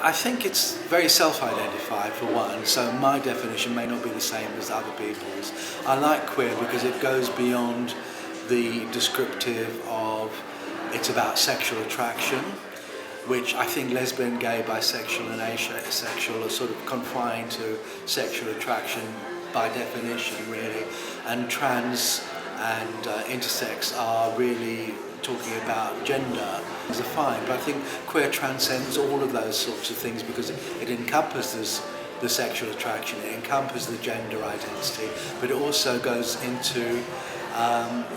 I think it's very self-identified for one, so my definition may not be the same as other people's. I like queer because it goes beyond the descriptive of it's about sexual attraction, which I think lesbian, gay, bisexual and asexual are sort of confined to sexual attraction by definition really, and trans and intersex are really talking about gender is fine, but I think queer transcends all of those sorts of things because it encompasses the sexual attraction, it encompasses the gender identity, but it also goes into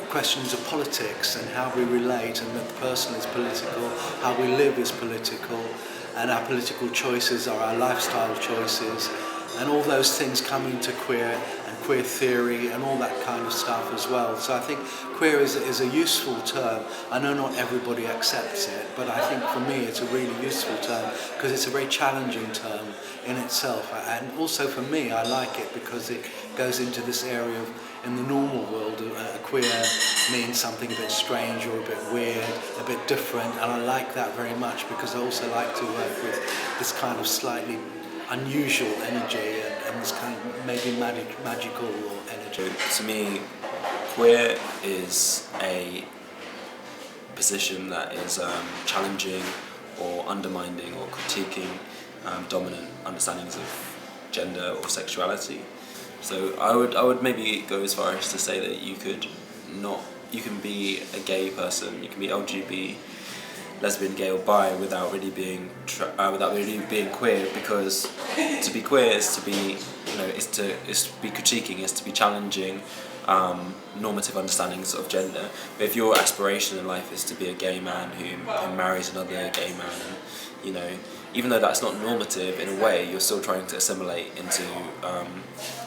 questions of politics and how we relate, and that the person is political, how we live is political, and our political choices are our lifestyle choices, and all those things come into queer and queer theory and all that kind of stuff as well. So I think queer is a useful term. I know not everybody accepts it, but I think for me it's a really useful term because it's a very challenging term in itself. And also for me, I like it because it goes into this area of, in the normal world, queer means something a bit strange or a bit weird, a bit different, and I like that very much because I also like to work with this kind of slightly unusual energy and this kind of maybe magical energy. To me, queer is a position that is challenging or undermining or critiquing dominant understandings of gender or sexuality. So I would maybe go as far as to say that you can be a gay person, you can be LGBT, lesbian, gay or bi without really being queer, because to be queer is to be, is to be critiquing, is to be challenging normative understandings of gender. But if your aspiration in life is to be a gay man who marries another gay man, and even though that's not normative in a way, you're still trying to assimilate into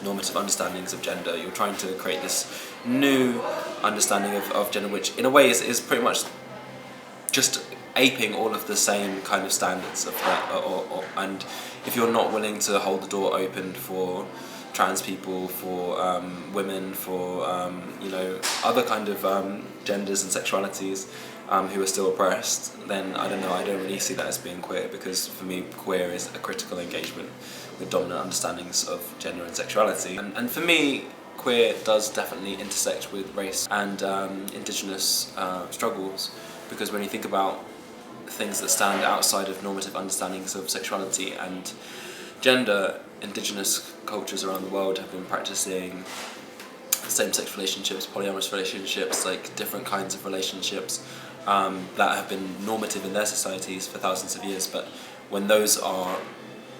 normative understandings of gender. You're trying to create this new understanding of gender, which in a way is pretty much just aping all of the same kind of standards of that, and if you're not willing to hold the door open for trans people, for women, for other kind of genders and sexualities who are still oppressed, then I don't really see that as being queer, because for me queer is a critical engagement with dominant understandings of gender and sexuality, and for me queer does definitely intersect with race and indigenous struggles, because when you think about things that stand outside of normative understandings of sexuality and gender, indigenous cultures around the world have been practicing same-sex relationships, polyamorous relationships, like different kinds of relationships that have been normative in their societies for thousands of years, but when those are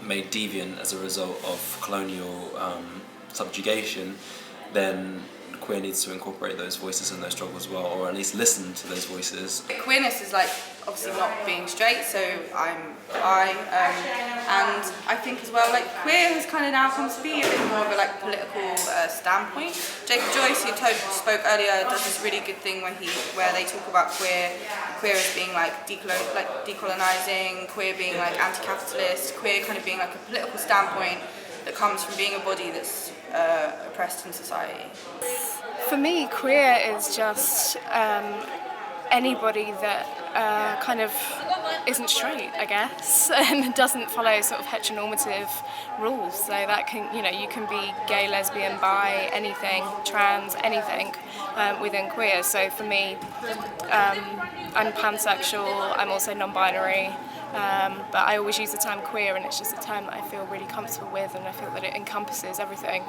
made deviant as a result of colonial subjugation, then queer needs to incorporate those voices and those struggles as well, or at least listen to those voices. Queerness is like obviously not being straight, so I'm bi, and I think as well like queer has kind of now come to be a bit more of a like political standpoint. Jacob Joyce, who spoke earlier, does this really good thing where they talk about queer as being like decolonizing, queer being like anti-capitalist, queer kind of being like a political standpoint that comes from being a body that's oppressed in society. For me, queer is just anybody that kind of isn't straight, I guess, and doesn't follow sort of heteronormative rules. So that can, you can be gay, lesbian, bi, anything, trans, anything within queer. So for me, I'm pansexual, I'm also non-binary, but I always use the term queer, and it's just a term that I feel really comfortable with, and I feel that it encompasses everything.